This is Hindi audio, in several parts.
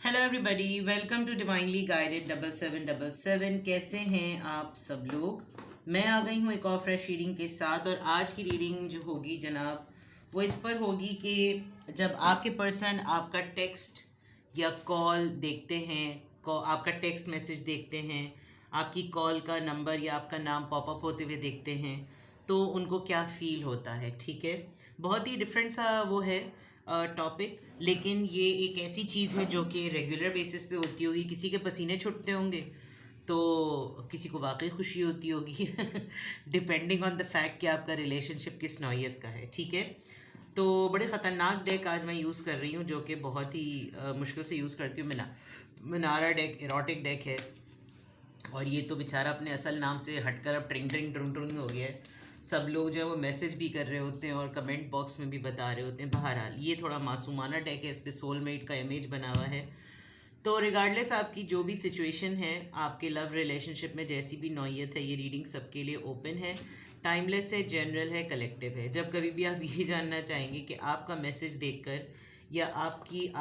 Hello everybody, welcome to divinely guided 7777। कैसे हैं आप सब लोग। मैं आ गई हूँ एक और फ्रेश रीडिंग के साथ। और आज की रीडिंग जो होगी जनाब, वो इस पर होगी कि जब आपके पर्सन आपका टेक्स्ट या कॉल देखते हैं, आपका टेक्स्ट मैसेज देखते हैं, आपकी कॉल का नंबर या आपका नाम पॉपअप होते हुए देखते हैं, तो उनको क्या फ़ील होता है। ठीक है, बहुत ही डिफरेंट सा वो है टॉपिक, लेकिन ये एक ऐसी चीज़ है जो कि रेगुलर बेसिस पे होती होगी। किसी के पसीने छूटते होंगे तो किसी को वाकई खुशी होती होगी डिपेंडिंग ऑन द फैक्ट कि आपका रिलेशनशिप किस नौइयत का है। ठीक है, तो बड़े ख़तरनाक डेक आज मैं यूज़ कर रही हूँ, जो कि बहुत ही मुश्किल से यूज़ करती हूँ। मिनारा डेक एरोटिक डेक है, और ये तो बेचारा अपने असल नाम से हटकर अब ट्रिंग ट्रिंग ट्रुंग ट्रुंग हो गया है। सब लोग जो है वो मैसेज भी कर रहे होते हैं और कमेंट बॉक्स में भी बता रहे होते हैं। बहरहाल ये थोड़ा मासूमाना डेक है, इस पर सोलमेट का इमेज बना हुआ है। तो रिगार्डलेस आपकी जो भी सिचुएशन है, आपके लव रिलेशनशिप में जैसी भी नौइयत है, ये रीडिंग सबके लिए ओपन है, टाइमलेस है, जनरल है, कलेक्टिव है। जब कभी भी आप ये जानना चाहेंगे कि आपका मैसेज देखकर या आपकी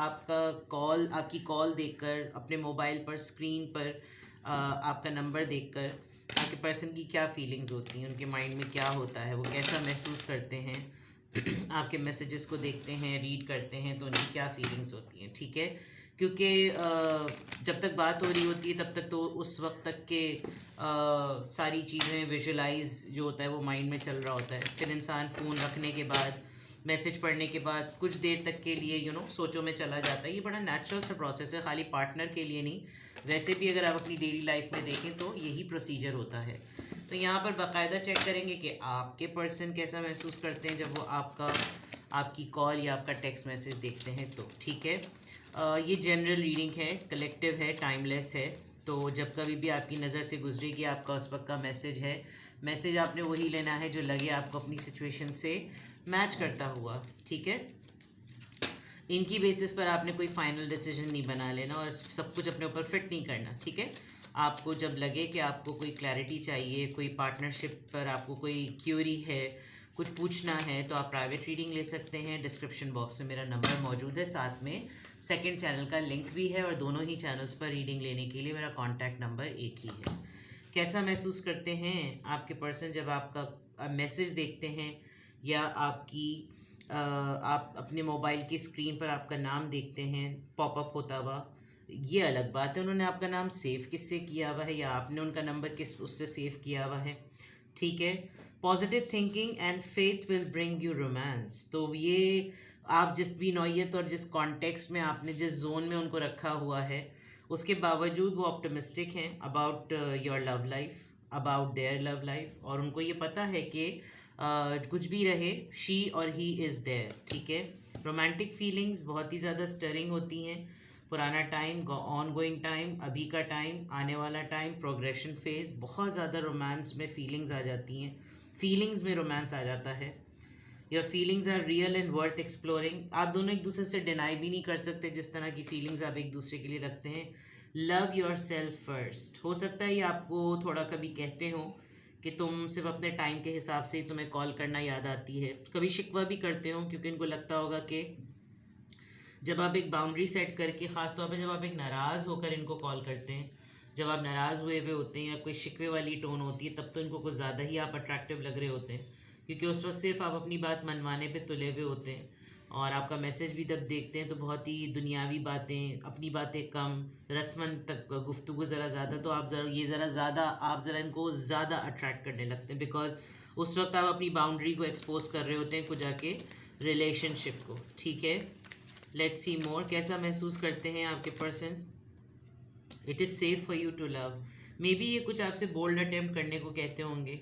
कॉल देखकर, अपने मोबाइल पर स्क्रीन पर आपका नंबर देखकर आपके पर्सन की क्या फीलिंग्स होती हैं, उनके माइंड में क्या होता है, वो कैसा महसूस करते हैं आपके मैसेजेस को देखते हैं, रीड करते हैं, तो उनकी क्या फीलिंग्स होती हैं। ठीक है, क्योंकि जब तक बात हो रही होती है तब तक तो उस वक्त तक के सारी चीज़ें विजुलाइज जो होता है वो माइंड में चल रहा होता है। फिर इंसान फ़ोन रखने के बाद, मैसेज पढ़ने के बाद कुछ देर तक के लिए सोचों में चला जाता है। ये बड़ा नेचुरल सा प्रोसेस है, खाली पार्टनर के लिए नहीं, वैसे भी अगर आप अपनी डेली लाइफ में देखें तो यही प्रोसीजर होता है। तो यहाँ पर बाकायदा चेक करेंगे कि आपके पर्सन कैसा महसूस करते हैं जब वो आपकी कॉल या आपका टेक्स्ट मैसेज देखते हैं। तो ठीक है, ये जनरल रीडिंग है, कलेक्टिव है, टाइमलेस है। तो जब कभी भी आपकी नज़र से गुजरेगी आपका उस वक्त का मैसेज है, मैसेज आपने वही लेना है जो लगे आपको अपनी सिचुएशन से मैच करता हुआ। ठीक है, इनकी बेसिस पर आपने कोई फाइनल डिसीजन नहीं बना लेना और सब कुछ अपने ऊपर फिट नहीं करना। ठीक है, आपको जब लगे कि आपको कोई क्लैरिटी चाहिए, कोई पार्टनरशिप पर आपको कोई क्यूरी है, कुछ पूछना है, तो आप प्राइवेट रीडिंग ले सकते हैं। डिस्क्रिप्शन बॉक्स में मेरा नंबर मौजूद है, साथ में सेकंड चैनल का लिंक भी है, और दोनों ही चैनल्स पर रीडिंग लेने के लिए मेरा कॉन्टैक्ट नंबर एक ही है। कैसा महसूस करते हैं आपके पर्सन जब आपका मैसेज देखते हैं या आप अपने मोबाइल की स्क्रीन पर आपका नाम देखते हैं पॉपअप होता हुआ। ये अलग बात है, उन्होंने आपका नाम सेव किससे किया हुआ है या आपने उनका नंबर किस उससे सेव किया हुआ है। ठीक है, positive thinking and faith will bring you romance. तो ये आप जिस भी नौइयत और जिस कॉन्टेक्स्ट में आपने जिस जोन में उनको रखा हुआ है, उसके बावजूद वो ऑप्टिमिस्टिक हैं about your love life, about their love life, और उनको ये पता है कि कुछ भी रहे, शी और ही इज़ देयर। ठीक है, रोमांटिक फीलिंग्स बहुत ही ज़्यादा स्टरिंग होती हैं। पुराना टाइम, ऑन गोइंग टाइम, अभी का टाइम, आने वाला टाइम, प्रोग्रेशन फेज, बहुत ज़्यादा रोमांस में फीलिंग्स आ जाती हैं, फीलिंग्स में रोमांस आ जाता है। Your feelings are real and worth exploring. आप दोनों एक दूसरे से डिनाई भी नहीं कर सकते जिस तरह की फीलिंग्स आप एक दूसरे के लिए रखते हैं। Love your self first. हो सकता है ये आपको थोड़ा कभी कहते हो कि तुम सिर्फ अपने टाइम के हिसाब से ही तुम्हें कॉल करना याद आती है, कभी शिकवा भी करते हो क्योंकि इनको लगता होगा कि जब आप एक बाउंड्री सेट करके, ख़ास तौर पे जब आप एक नाराज़ होकर इनको कॉल करते हैं, जब आप नाराज़ हुए हुए होते हैं या कोई शिकवे वाली टोन होती है, तब तो इनको कुछ ज़्यादा ही आप अट्रैक्टिव लग रहे होते हैं, क्योंकि उस वक्त सिर्फ आप अपनी बात मनवाने पे तुले हुए होते हैं। और आपका मैसेज भी जब देखते हैं तो बहुत ही दुनियावी बातें, अपनी बातें कम, रस्मन तक गुफ्तगू ज़रा ज़्यादा, तो आप ज़रा इनको ज़्यादा अट्रैक्ट करने लगते हैं, बिकॉज उस वक्त आप अपनी बाउंड्री को एक्सपोज कर रहे होते हैं कुछ जाके रिलेशनशिप को। ठीक है, लेट्स सी मोर। कैसा महसूस करते हैं आपके person. It is safe for you to love. Maybe ये कुछ आपसे बोल्ड अटेम्प्ट करने को कहते होंगे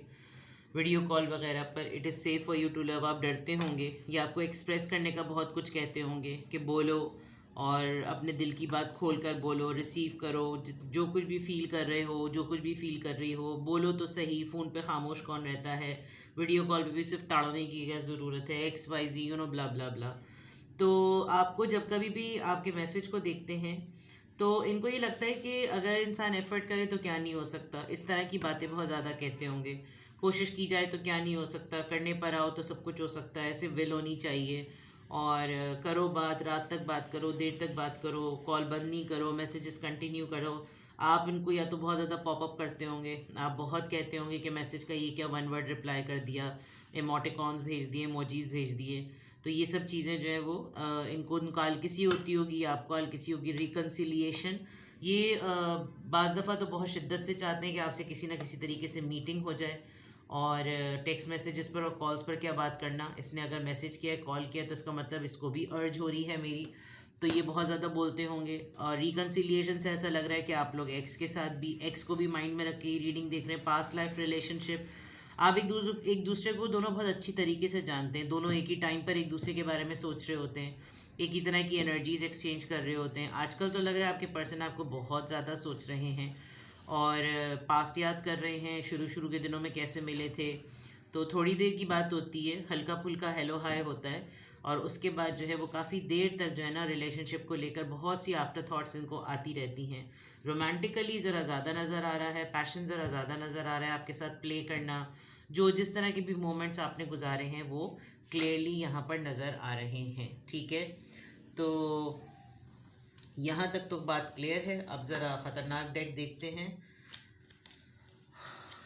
वीडियो कॉल वगैरह पर। It is safe for you to love, आप डरते होंगे या आपको एक्सप्रेस करने का बहुत कुछ कहते होंगे कि बोलो और अपने दिल की बात खोल कर बोलो, रिसीव करो, जो कुछ भी फील कर रहे हो, जो कुछ भी फील कर रही हो, बोलो तो सही। फ़ोन पे खामोश कौन रहता है, वीडियो कॉल पे भी सिर्फ ताड़ने की क्या ज़रूरत है, एक्स वाई जी ब्ला ब्ला ब्ला। तो आपको जब कभी भी आपके मैसेज को देखते हैं तो इनको ये लगता है कि अगर इंसान एफर्ट करे तो क्या नहीं हो सकता, इस तरह की बातें बहुत ज़्यादा कहते होंगे। कोशिश की जाए तो क्या नहीं हो सकता, करने पर आओ तो सब कुछ हो सकता है, सिर्फ विल होनी चाहिए। और करो बात, रात तक बात करो, देर तक बात करो, कॉल बंद नहीं करो, मैसेजेस कंटिन्यू करो। आप इनको या तो बहुत ज़्यादा पॉपअप करते होंगे, आप बहुत कहते होंगे कि मैसेज का ये क्या वन वर्ड रिप्लाई कर दिया, इमोटिकॉन्स भेज दिए, इमोजीज भेज दिए। तो ये सब चीज़ें जो है वो इनको उनका किसी होती होगी, आपको किसी होगी रिकन्सिलिएशन। ये बाज़ दफ़ा तो बहुत शिद्दत से चाहते हैं कि आपसे किसी ना किसी तरीके से मीटिंग हो जाए। और टेक्स्ट मैसेजेस पर और कॉल्स पर क्या बात करना, इसने अगर मैसेज किया है, कॉल किया, तो इसका मतलब इसको भी अर्ज हो रही है मेरी। तो ये बहुत ज़्यादा बोलते होंगे। और रिकन्सिलिएशन से ऐसा लग रहा है कि आप लोग एक्स के साथ भी, एक्स को भी माइंड में रख के रीडिंग देख रहे हैं। पास्ट लाइफ रिलेशनशिप, आप एक दूसरे को दोनों बहुत अच्छी तरीके से जानते हैं, दोनों एक ही टाइम पर एक दूसरे के बारे में सोच रहे होते हैं, एक ही तरह की एनर्जीज एक्सचेंज कर रहे होते हैं। आजकल तो लग रहा है आपके पर्सन आपको बहुत ज़्यादा सोच रहे हैं और पास्ट याद कर रहे हैं, शुरू शुरू के दिनों में कैसे मिले थे। तो थोड़ी देर की बात होती है, हल्का फुल्का हेलो हाय होता है, और उसके बाद जो है वो काफ़ी देर तक जो है ना रिलेशनशिप को लेकर बहुत सी आफ्टर थॉट्स इनको आती रहती हैं। रोमांटिकली ज़रा ज़्यादा नज़र आ रहा है, पैशन ज़रा ज़्यादा नज़र आ रहा है, आपके साथ प्ले करना, जो जिस तरह के भी मोमेंट्स आपने गुजारे हैं वो क्लियरली यहाँ पर नज़र आ रहे हैं। ठीक है, तो यहाँ तक तो बात क्लियर है। अब ज़रा ख़तरनाक डेक देखते हैं।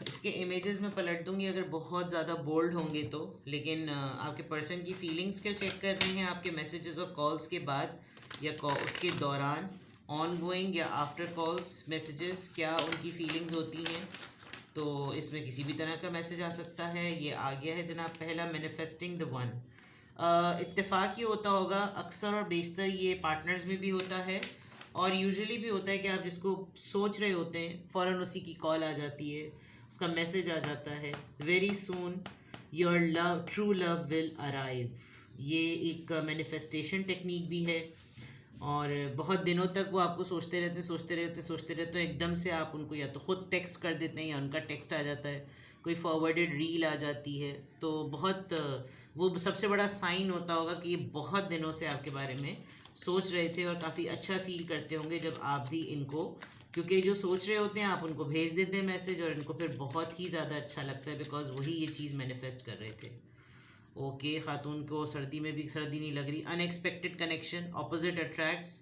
इसके इमेजेस में पलट दूंगी अगर बहुत ज़्यादा बोल्ड होंगे तो, लेकिन आपके पर्सन की फीलिंग्स क्यों चेक कर रहे हैं आपके मैसेजेस और कॉल्स के बाद या उसके दौरान, ऑन गोइंग या आफ्टर कॉल्स मैसेजेस, क्या उनकी फीलिंग्स होती हैं। तो इसमें किसी भी तरह का मैसेज आ सकता है। ये आ गया है जनाब पहला, मैनिफेस्टिंग द वन। इत्तेफाक ये होता होगा, अक्सर और बेशतर ये पार्टनर्स में भी होता है और यूजुअली भी होता है कि आप जिसको सोच रहे होते हैं फ़ौरन उसी की कॉल आ जाती है, उसका मैसेज आ जाता है, very soon your love, true love will arrive. ये एक मैनिफेस्टेशन टेक्निक भी है और बहुत दिनों तक वो आपको सोचते रहते हैं, सोचते रहते हैं, सोचते रहते हैं। एकदम से आप उनको या तो ख़ुद टेक्स्ट कर देते हैं या उनका टेक्स्ट आ जाता है, कोई फॉरवर्डेड रील आ जाती है। तो बहुत वो सबसे बड़ा साइन होता होगा कि ये बहुत दिनों से आपके बारे में सोच रहे थे और काफ़ी अच्छा फील करते होंगे जब आप भी इनको, क्योंकि जो सोच रहे होते हैं आप उनको भेज देते हैं मैसेज और इनको फिर बहुत ही ज़्यादा अच्छा लगता है, बिकॉज वही ये चीज़ मैनिफेस्ट कर रहे थे। ओके, खातून को सर्दी में भी सर्दी नहीं लग रही। Unexpected connection, opposite attracts.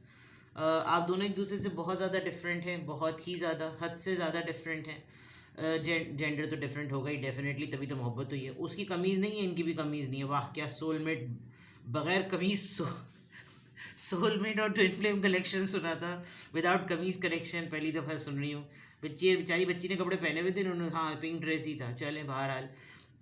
आप दोनों एक दूसरे से बहुत ज़्यादा डिफरेंट हैं, बहुत ही ज़्यादा, हद से ज़्यादा डिफरेंट हैं। जेंडर तो डिफरेंट होगा ही डेफिनेटली, तभी तो मोहब्बत हुई है। उसकी कमीज़ नहीं है, इनकी भी कमीज़ नहीं है। वाह क्या सोलमेट, बग़ैर कमीज़ सोलमेट और ट्विन फ्लेम कलेक्शन सुना था, विदाउट कमीज़ कलेक्शन पहली दफ़ा सुन रही हूँ। बेचारी बच्ची ने कपड़े पहने हुए थे उन्होंने, हाँ पिंक ड्रेस ही था। चलें बहरहाल,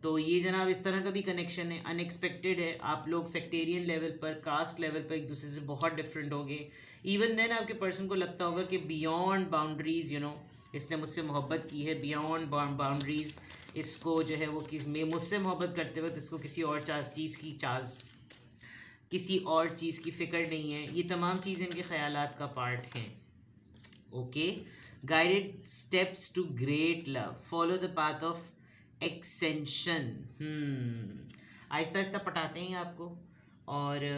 तो ये जनाब इस तरह का भी कनेक्शन है, अनएक्सपेक्टेड है। आप लोग सेक्टेरियन लेवल पर, कास्ट लेवल पर एक दूसरे से बहुत डिफरेंट होंगे। इवन देन आपके पर्सन को लगता होगा कि बियॉन्ड बाउंड्रीज़, इसने मुझसे मोहब्बत की है, बियॉन्ड बाउंड्रीज़। इसको जो है वो मुझसे मोहब्बत करते वक्त इसको किसी और किसी और चीज़ की फ़िक्र नहीं है। ये तमाम चीज़ इनके ख़यालात का पार्ट हैं। Okay, guided steps to great love, follow the path of extension. आहिस्ता आहिस्ता पटाते हैं आपको और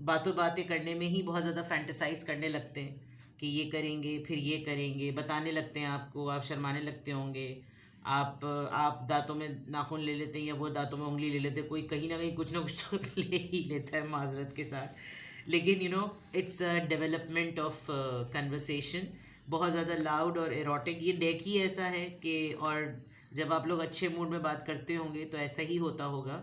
बातें करने में ही बहुत ज़्यादा फैंटेसाइज करने लगते हैं कि ये करेंगे फिर ये करेंगे, बताने लगते हैं आपको, आप शर्माने लगते होंगे। आप दांतों में नाखून ले लेते हैं या वो दांतों में उंगली ले लेते हैं, कोई कहीं ना कहीं कुछ ना कुछ तो ले ही लेता है माजरत के साथ। लेकिन it's a development of conversation. बहुत ज़्यादा लाउड और एरोटिक ये डेक ही ऐसा है कि, और जब आप लोग अच्छे मूड में बात करते होंगे तो ऐसा ही होता होगा।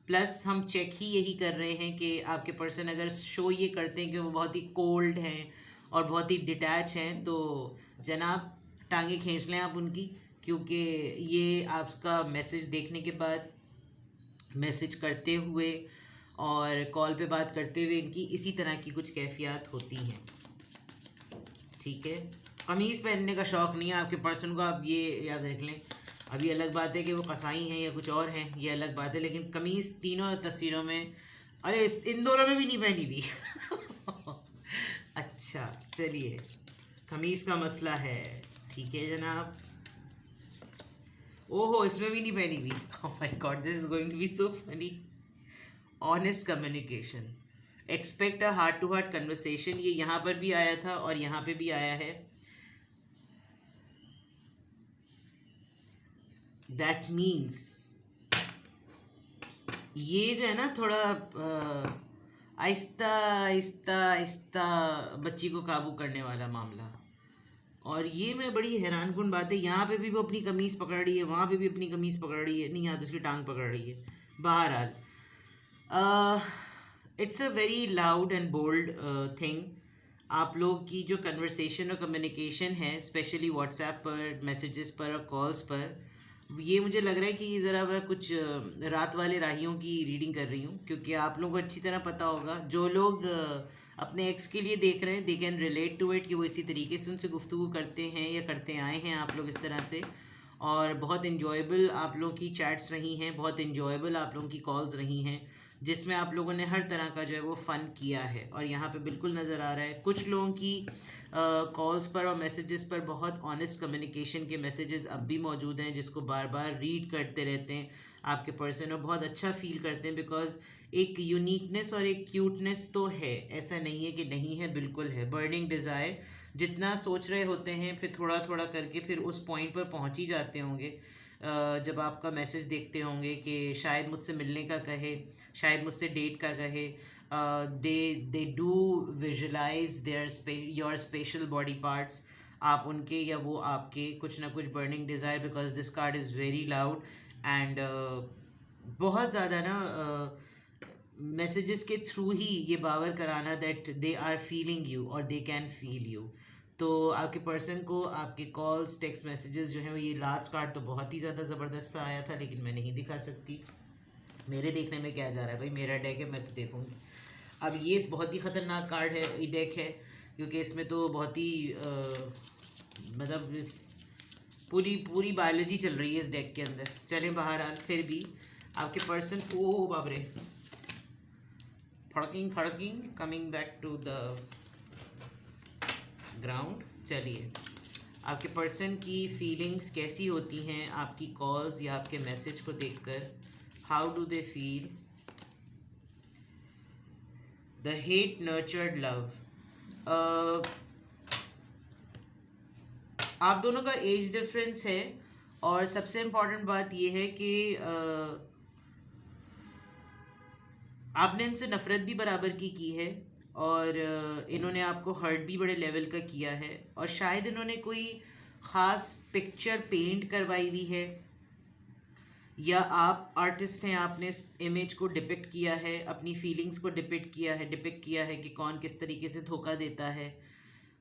प्लस हम चेक ही यही कर रहे हैं कि आपके पर्सन अगर शो ये करते हैं कि वो बहुत ही कोल्ड हैं और बहुत ही डिटैच हैं, तो जनाब टांगे खींच लें आप उनकी, क्योंकि ये आपका मैसेज देखने के बाद, मैसेज करते हुए और कॉल पे बात करते हुए इनकी इसी तरह की कुछ कैफियत होती हैं। ठीक है, कमीज़ पहनने का शौक़ नहीं है आपके पर्सन को, आप ये याद रख लें। अभी अलग बात है कि वो कसाई हैं या कुछ और हैं, ये अलग बात है, लेकिन कमीज़ तीनों तस्वीरों में, अरे इन दोनों में भी नहीं पहनी हुई। अच्छा चलिए, कमीज़ का मसला है, ठीक है जनाब। ओहो, इसमें भी नहीं पहनी हुई। Oh my God, this is going to be so funny. Honest communication, expect a heart to heart conversation, ये यहाँ पर भी आया था और यहाँ पे भी आया है। दैट मीन्स ये जो है ना थोड़ा आहिस्ता आहिस्ता आहिस्ता बच्ची को काबू करने वाला मामला। और ये मैं बड़ी हैरानकुन बात है, यहाँ पे भी वो अपनी कमीज़ पकड़ रही है, वहाँ पे भी अपनी कमीज़ पकड़ रही है, नहीं यहाँ तो उसकी टांग पकड़ रही है। बहरहाल it's a very loud and bold thing. आप लोग की जो कन्वर्सेशन और कम्युनिकेशन है, स्पेशली व्हाट्सएप पर, मैसेजेस पर और कॉल्स पर, ये मुझे लग रहा है कि ज़रा मैं कुछ रात वाले राहियों की रीडिंग कर रही हूँ, क्योंकि आप लोगों को अच्छी तरह पता होगा, जो लोग अपने एक्स के लिए देख रहे हैं, they can relate to it, कि वो इसी तरीके से उनसे गुफ्तगू करते हैं या करते आए हैं आप लोग इस तरह से। और बहुत इन्जॉयबल आप लोगों की चैट्स रही हैं, बहुत इन्जॉयबल आप लोगों की कॉल्स रही हैं, जिसमें आप लोगों ने हर तरह का जो है वो फ़न किया है। और यहाँ पे बिल्कुल नज़र आ रहा है कुछ लोगों की कॉल्स पर और मैसेजेस पर बहुत ऑनेस्ट कम्युनिकेशन के मैसेजेस अब भी मौजूद हैं, जिसको बार बार रीड करते रहते हैं आपके पर्सन, और बहुत अच्छा फील करते हैं, बिकॉज एक यूनिकनेस और एक क्यूटनेस तो है, ऐसा नहीं है कि नहीं है, बिल्कुल है। बर्निंग डिज़ायर, जितना सोच रहे होते हैं फिर थोड़ा थोड़ा करके फिर उस पॉइंट पर पहुंच ही जाते होंगे, जब आपका मैसेज देखते होंगे कि शायद मुझसे मिलने का कहे, शायद मुझसे डेट का कहे। They do visualise their your special body parts, आप उनके या वो आपके, कुछ ना कुछ burning desire, because this card is very loud and बहुत ज़्यादा ना मैसेजेस के थ्रू ही ये बावर कराना that they are feeling you और दे कैन फील यू। तो आपके पर्सन को आपके कॉल्स, टेक्स्ट मैसेजेस जो हैं, ये लास्ट कार्ड तो बहुत ही ज़्यादा ज़बरदस्त आया था, लेकिन मैं नहीं दिखा सकती। मेरे देखने में क्या जा रहा है भाई, मेरा डेक है, मैं तो देखूँगी। अब ये बहुत ही ख़तरनाक कार्ड है, ये डेक है, क्योंकि इसमें तो बहुत ही मतलब इस पूरी पूरी बायोलॉजी चल रही है इस डेक के अंदर। चलें बहरहाल, फिर भी आपके पर्सन, ओ बाबरे, फड़किंग फड़किंग, coming back to the ground. चलिए, आपके पर्सन की फीलिंग्स कैसी होती हैं आपकी कॉल्स या आपके मैसेज को देखकर, how do they feel. The hate nurtured love, आप दोनों का एज डिफरेंस है, और सबसे इम्पॉर्टेंट बात यह है कि आपने इनसे नफ़रत भी बराबर की है, और इन्होंने आपको हर्ट भी बड़े लेवल का किया है, और शायद इन्होंने कोई ख़ास पिक्चर पेंट करवाई हुई है, या आप आर्टिस्ट हैं, आपने इस इमेज को डिपिक्ट किया है, अपनी फीलिंग्स को डिपिक्ट किया है कि कौन किस तरीके से धोखा देता है।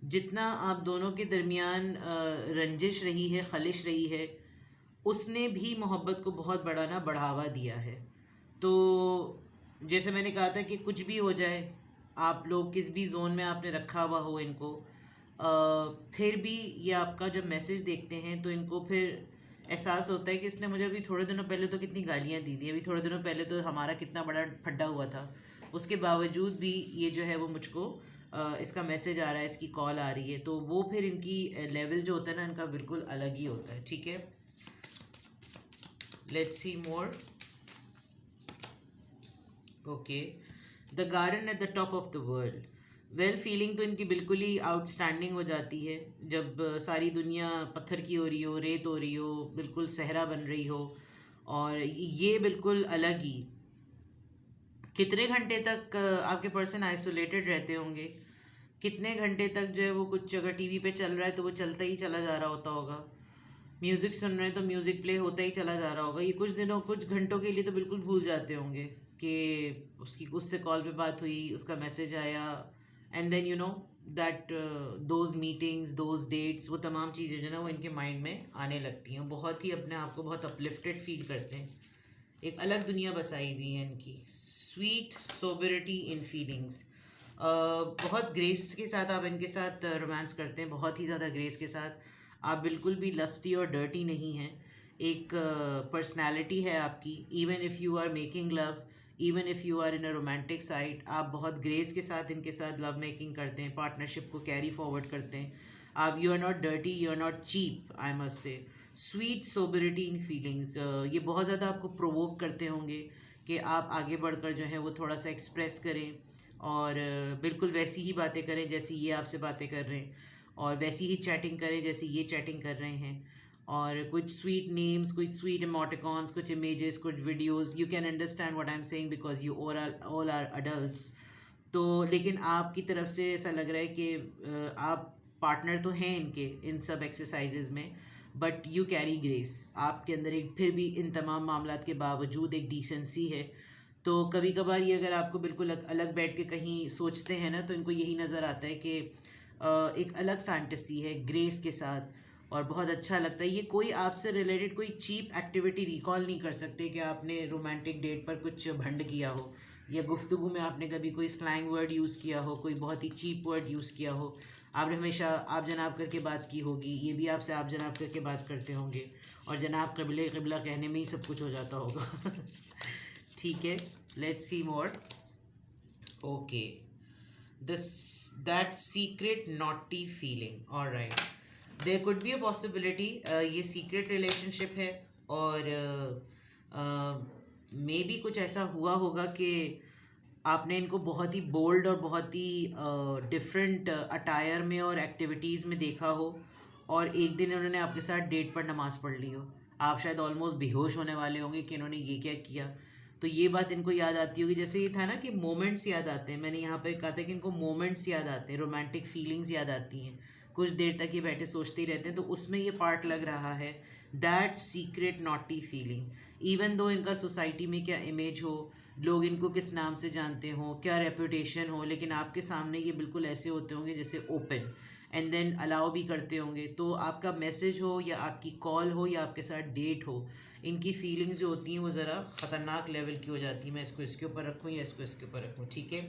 जितना आप दोनों के दरमियान रंजिश रही है, खलिश रही है, उसने भी मोहब्बत को बहुत बड़ा ना बढ़ावा दिया है। तो जैसे मैंने कहा था कि कुछ भी हो जाए, आप लोग किस भी जोन में आपने रखा हुआ हो इनको, फिर भी ये आपका जब मैसेज देखते हैं तो इनको फिर एहसास होता है कि इसने मुझे अभी थोड़े दिनों पहले तो कितनी गालियाँ दी थी, अभी थोड़े दिनों पहले तो हमारा कितना बड़ा फड्डा हुआ था, उसके बावजूद भी ये जो है वो मुझको इसका मैसेज आ रहा है, इसकी कॉल आ रही है, तो वो फिर इनकी लेवल जो होता है ना, इनका बिल्कुल अलग ही होता है। ठीक है, let's see more. Okay, the garden at the top of the world, well feeling तो इनकी बिल्कुल ही आउटस्टैंडिंग हो जाती है जब सारी दुनिया पत्थर की हो रही हो, रेत हो रही हो, बिल्कुल सहरा बन रही हो, और ये बिल्कुल अलग ही। कितने घंटे तक आपके पर्सन आइसोलेटेड रहते होंगे, कितने घंटे तक जो है वो, कुछ अगर टीवी पे चल रहा है तो वो चलता ही चला जा रहा होता होगा, म्यूज़िक सुन रहे हैं तो म्यूज़िक प्ले होता ही चला जा रहा होगा। ये कुछ दिनों, कुछ घंटों के लिए तो बिल्कुल भूल जाते होंगे कि उसकी उससे कॉल पे बात हुई, उसका मैसेज आया, and then you know that those meetings, those dates, वो तमाम चीज़ें जो ना वो इनके माइंड में आने लगती हैं। बहुत ही अपने आप को बहुत अपलिफ्टेड फील करते हैं, एक अलग दुनिया बसाई हुई है इनकी। स्वीट सोबरिटी इन फीलिंग्स, बहुत ग्रेस के साथ आप इनके साथ रोमांस करते हैं, बहुत ही ज़्यादा ग्रेस के साथ। आप बिल्कुल भी लस्टी और डर्टी नहीं हैं, एक पर्सनालिटी है आपकी। Even if you are making love, even if you are in a romantic side, आप बहुत ग्रेस के साथ इनके साथ लव मेकिंग करते हैं, पार्टनरशिप को कैरी फॉरवर्ड करते हैं। आप, you are not dirty, you are not cheap, I must say. Sweet sobriety in feelings, ये बहुत ज़्यादा आपको प्रोवोक करते होंगे कि आप आगे बढ़कर जो है वो थोड़ा सा एक्सप्रेस करें, और बिल्कुल वैसी ही बातें करें जैसी ये आपसे बातें कर रहे हैं, और वैसी ही चैटिंग करें जैसी ये चैटिंग कर रहे हैं, और कुछ स्वीट नेम्स, कुछ स्वीट इमोटिकॉन्स, कुछ इमेजेस, कुछ videos, you can understand what I am saying because you all are adults. तो लेकिन आपकी तरफ से ऐसा लग रहा है कि आप पार्टनर तो हैं इनके इन सब एक्सरसाइजेज में, बट यू कैरी ग्रेस, आपके अंदर एक फिर भी इन तमाम मामलात के बावजूद एक डिसेंसी है। तो कभी कभार ये अगर आपको बिल्कुल अलग बैठ के कहीं सोचते हैं ना, तो इनको यही नज़र आता है कि एक अलग फैंटेसी है ग्रेस के साथ, और बहुत अच्छा लगता है। ये कोई आपसे रिलेटेड कोई चीप एक्टिविटी रिकॉल नहीं कर सकते कि आपने रोमांटिक डेट पर कुछ भंड किया हो, या गुफ्तगू में आपने कभी कोई स्लैंग वर्ड यूज़ किया हो, कोई बहुत ही चीप वर्ड यूज़ किया हो। आपने हमेशा आप जनाब करके बात की होगी, ये भी आपसे आप जनाब करके बात करते होंगे, और जनाब कबिले क़िबला कहने में ही सब कुछ हो जाता होगा। ठीक है, let's see more. Okay, this that secret naughty feeling, alright, there could be a possibility ये सीक्रेट रिलेशनशिप है, और मे बी कुछ ऐसा हुआ होगा कि आपने इनको बहुत ही बोल्ड और बहुत ही डिफरेंट अटायर में और एक्टिविटीज़ में देखा हो, और एक दिन इन्होंने आपके साथ डेट पर नमाज़ पढ़ ली हो। आप शायद ऑलमोस्ट बेहोश होने वाले होंगे कि इन्होंने ये क्या किया। तो ये बात इनको याद आती होगी, जैसे ये था ना कि मोमेंट्स याद आते हैं, मैंने यहाँ पर कहा था कि इनको मोमेंट्स याद आते हैं, रोमांटिक फीलिंग्स याद आती हैं, कुछ देर तक ये बैठे सोचते ही रहते हैं। तो उसमें ये पार्ट लग रहा है, that secret naughty feeling. Even though इनका सोसाइटी में क्या इमेज हो, लोग इनको किस नाम से जानते हों, क्या रेपुटेशन हो, लेकिन आपके सामने ये बिल्कुल ऐसे होते होंगे जैसे ओपन, एंड देन अलाउ भी करते होंगे। तो आपका मैसेज हो या आपकी कॉल हो या आपके साथ डेट हो, इनकी फीलिंग्स जो होती हैं वो ज़रा ख़तरनाक लेवल की हो जाती है। मैं इसको इसके ऊपर रखूँ या इसको इसके ऊपर रखूँ, ठीक है।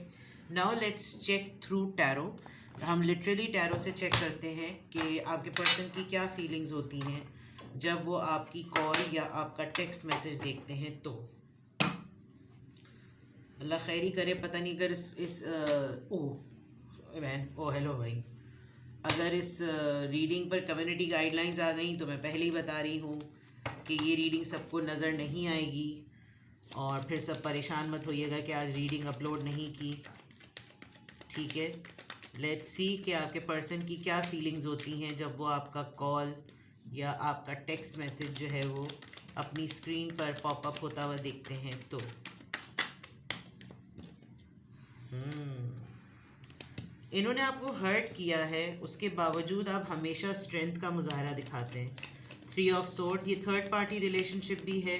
Now let's check through tarot. हम लिटरली टैरो से चेक करते हैं कि आपके पर्सन की क्या फीलिंग्स होती हैं जब वो आपकी कॉल या आपका टेक्स्ट मैसेज देखते हैं। तो अल्लाह खैरी करे, पता नहीं अगर इस हेलो भाई, अगर इस रीडिंग पर कम्युनिटी गाइडलाइंस आ गई तो मैं पहले ही बता रही हूँ कि ये रीडिंग सबको नज़र नहीं आएगी, और फिर सब परेशान मत होइएगा कि आज रीडिंग अपलोड नहीं की, ठीक है। लेट्स सी कि आपके पर्सन की क्या फीलिंग्स होती हैं जब वो आपका कॉल या आपका टेक्स्ट मैसेज जो है वो अपनी स्क्रीन पर पॉपअप होता हुआ देखते हैं। तो इन्होंने आपको हर्ट किया है, उसके बावजूद आप हमेशा स्ट्रेंथ का मुजाहरा दिखाते हैं। 3 ऑफ सोर्ड्स, ये थर्ड पार्टी रिलेशनशिप भी है,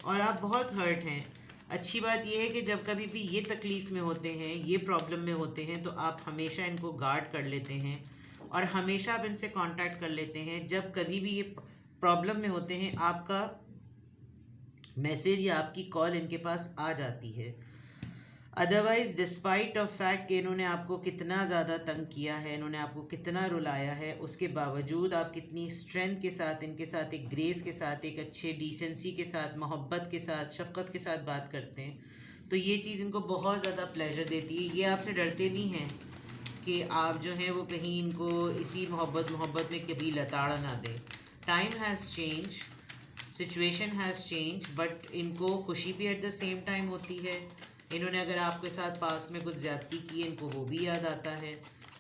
और आप बहुत हर्ट हैं। अच्छी बात यह है कि जब कभी भी ये तकलीफ़ में होते हैं, ये प्रॉब्लम में होते हैं, तो आप हमेशा इनको गार्ड कर लेते हैं, और हमेशा आप इनसे कांटेक्ट कर लेते हैं। जब कभी भी ये प्रॉब्लम में होते हैं, आपका मैसेज या आपकी कॉल इनके पास आ जाती है। अदरवाइज़ डिस्पाइट ऑफ फैक्ट कि इन्होंने आपको कितना ज़्यादा तंग किया है, इन्होंने आपको कितना रुलाया है, उसके बावजूद आप कितनी स्ट्रेंथ के साथ, इनके साथ एक ग्रेस के साथ, एक अच्छे डिसेंसी के साथ, मोहब्बत के साथ, शफ़क़त के साथ बात करते हैं। तो ये चीज़ इनको बहुत ज़्यादा प्लेजर देती है। ये आपसे डरते भी हैं कि आप जो हैं वो कहीं इनको इसी मोहब्बत में कभी लताड़ा ना दें। Time has change, situation has change, but इनको खुशी भी एट द सेम टाइम होती है। इन्होंने अगर आपके साथ पास में कुछ ज़्यादती की, इनको वो भी याद आता है,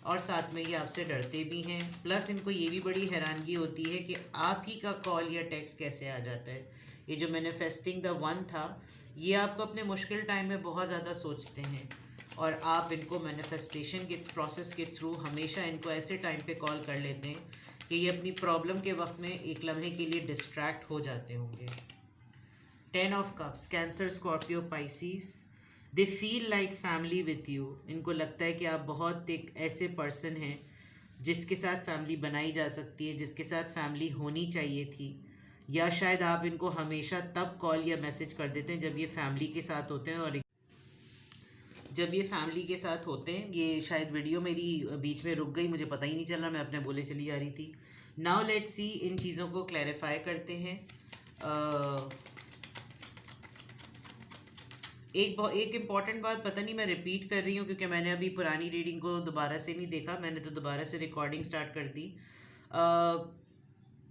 और साथ में ये आपसे डरते भी हैं। प्लस इनको ये भी बड़ी हैरानगी होती है कि आप ही का कॉल या टेक्स्ट कैसे आ जाता है। ये जो मैनिफेस्टिंग द वन था, ये आपको अपने मुश्किल टाइम में बहुत ज़्यादा सोचते हैं, और आप इनको मैनिफेस्टेशन के प्रोसेस के थ्रू हमेशा इनको ऐसे टाइम पे कॉल कर लेते हैं कि ये अपनी प्रॉब्लम के वक्त में एक लम्हे के लिए डिस्ट्रैक्ट हो जाते होंगे। 10 of cups, cancer, Scorpio, Pisces, they feel like family with you. इनको लगता है कि आप बहुत एक ऐसे पर्सन हैं जिसके साथ फैमिली बनाई जा सकती है, जिसके साथ फैमिली होनी चाहिए थी, या शायद आप इनको हमेशा तब कॉल या मैसेज कर देते हैं जब ये फैमिली के साथ होते हैं। और जब ये फैमिली के साथ होते हैं, ये शायद वीडियो मेरी बीच में रुक गई, मुझे पता ही नहीं चल रहा, मैं अपने बोले चली जा रही थी। नाउ लेट्स सी, इन चीज़ों को क्लैरिफाई करते हैं। एक इम्पॉर्टेंट बात, पता नहीं मैं रिपीट कर रही हूँ क्योंकि मैंने अभी पुरानी रीडिंग को दोबारा से नहीं देखा, मैंने तो दोबारा से रिकॉर्डिंग स्टार्ट कर दी।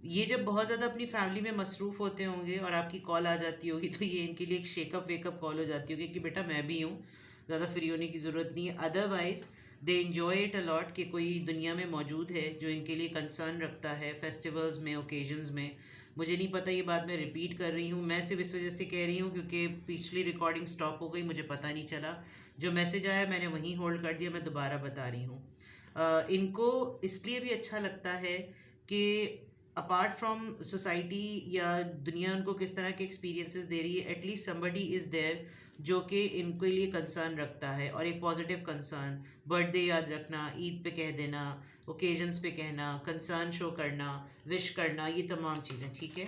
ये जब बहुत ज़्यादा अपनी फैमिली में मसरूफ़ होते होंगे और आपकी कॉल आ जाती होगी, तो ये इनके लिए एक शेकअप वेकअप कॉल हो जाती होगी कि बेटा मैं भी हूँ, ज़्यादा फ्री होने की ज़रूरत नहीं है। Otherwise they enjoy it a lot कि कोई दुनिया में मौजूद है जो इनके लिए कंसर्न रखता है फेस्टिवल्स में, ओकेजन्स में। मुझे नहीं पता, ये बात मैं रिपीट कर रही हूँ, मैं सिर्फ इस वजह से कह रही हूँ क्योंकि पिछली रिकॉर्डिंग स्टॉप हो गई, मुझे पता नहीं चला। जो मैसेज आया मैंने वहीं होल्ड कर दिया, मैं दोबारा बता रही हूँ। इनको इसलिए भी अच्छा लगता है कि अपार्ट फ्रॉम सोसाइटी या दुनिया उनको किस तरह के एक्सपीरियंसेस दे रही है, एटलीस्ट समबडी इज़ देयर जो कि इनके लिए कंसर्न रखता है, और एक पॉजिटिव कंसर्न। बर्थडे याद रखना, ईद पे कह देना, ओकेजन्स पे कहना, कंसर्न शो करना, विश करना, ये तमाम चीज़ें। ठीक है,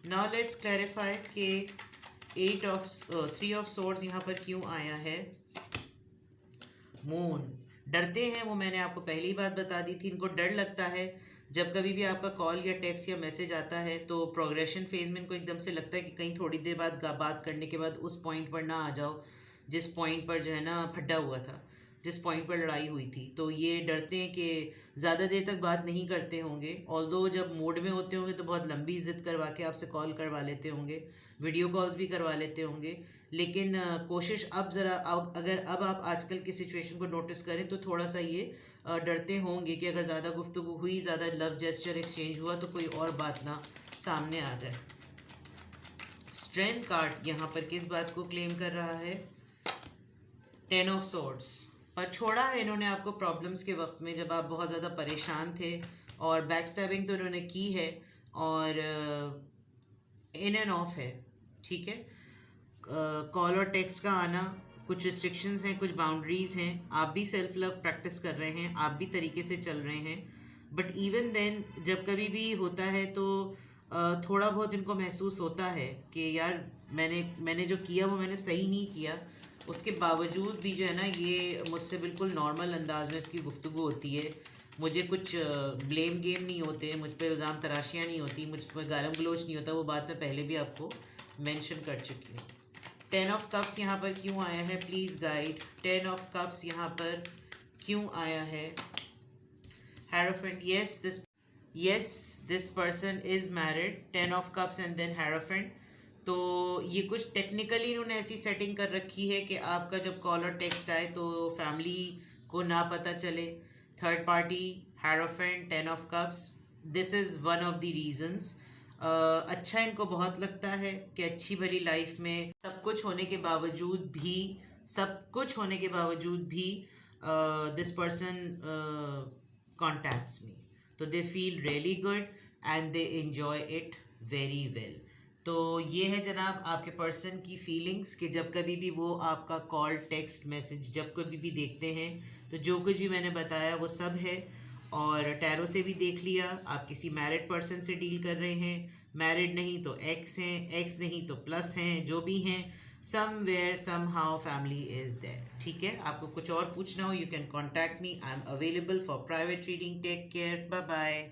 नाउ लेट्स क्लैरिफाई कि 3 ऑफ सोर्ड्स यहाँ पर क्यों आया है। मून डरते हैं, वो मैंने आपको पहली बात बता दी थी। इनको डर लगता है जब कभी भी आपका कॉल या टेक्स्ट या मैसेज आता है, तो प्रोग्रेशन फेज में इनको एकदम से लगता है कि कहीं थोड़ी देर बाद बात करने के बाद उस पॉइंट पर ना आ जाओ जिस पॉइंट पर जो है ना फड्डा हुआ था, जिस पॉइंट पर लड़ाई हुई थी। तो ये डरते हैं कि ज़्यादा देर तक बात नहीं करते होंगे, ऑल्दो जब मूड में होते होंगे तो बहुत लंबी ज़िद करवा के आपसे कॉल करवा लेते होंगे, वीडियो कॉल्स भी करवा लेते होंगे। लेकिन कोशिश अब ज़रा अगर अब आप आजकल की सिचुएशन को नोटिस करें तो थोड़ा सा ये डरते होंगे कि अगर ज़्यादा गुफ्तगू हुई, ज़्यादा लव जेस्चर एक्सचेंज हुआ तो कोई और बात ना सामने आ जाए। स्ट्रेंथ कार्ड यहाँ पर किस बात को क्लेम कर रहा है? 10 ऑफ सोर्ड्स पर छोड़ा है इन्होंने आपको प्रॉब्लम्स के वक्त में, जब आप बहुत ज़्यादा परेशान थे, और बैक स्टैबिंग तो इन्होंने की है, और इन एंड ऑफ है। ठीक है, कॉल और टेक्स्ट का आना, कुछ रिस्ट्रिक्शंस हैं, कुछ बाउंड्रीज़ हैं। आप भी सेल्फ लव प्रैक्टिस कर रहे हैं, आप भी तरीके से चल रहे हैं, बट इवन देन जब कभी भी होता है तो थोड़ा बहुत इनको महसूस होता है कि यार मैंने जो किया वो मैंने सही नहीं किया। उसके बावजूद भी जो है ना, ये मुझसे बिल्कुल नॉर्मल अंदाज में इसकी गुफ्तगू होती है। मुझे कुछ ब्लेम गेम नहीं होते, मुझ पर इल्ज़ाम तराशियाँ नहीं होती, मुझ पर गालम गलोच नहीं होता। वो बात मैं पहले भी आपको मेंशन कर चुकी हूँ। 10 ऑफ कप्स यहाँ पर क्यों आया है? Please guide. 10 ऑफ कप्स यहाँ पर क्यों आया है? Hierophant, yes this person is married. 10 of cups and then Hierophant। तो ये कुछ टेक्निकली इन्होंने ऐसी सेटिंग कर रखी है कि आपका जब कॉल और टेक्स्ट आए तो फैमिली को ना पता चले। Third party, Hierophant, 10 of cups, this is one of the reasons. अच्छा इनको बहुत लगता है कि अच्छी भली लाइफ में सब कुछ होने के बावजूद भी दिस पर्सन कॉन्टैक्ट्स मी, तो they feel really good and they enjoy it very well. तो ये है जनाब आपके पर्सन की फीलिंग्स कि जब कभी भी वो आपका कॉल टेक्स्ट मैसेज जब कभी भी देखते हैं तो जो कुछ भी मैंने बताया वो सब है। और टैरो से भी देख लिया, आप किसी मैरिड पर्सन से डील कर रहे हैं, मैरिड नहीं तो एक्स हैं, एक्स नहीं तो प्लस हैं, जो भी हैं, somewhere somehow family is there. ठीक है, आपको कुछ और पूछना हो you can contact me, I am available for private reading. Take care, bye bye.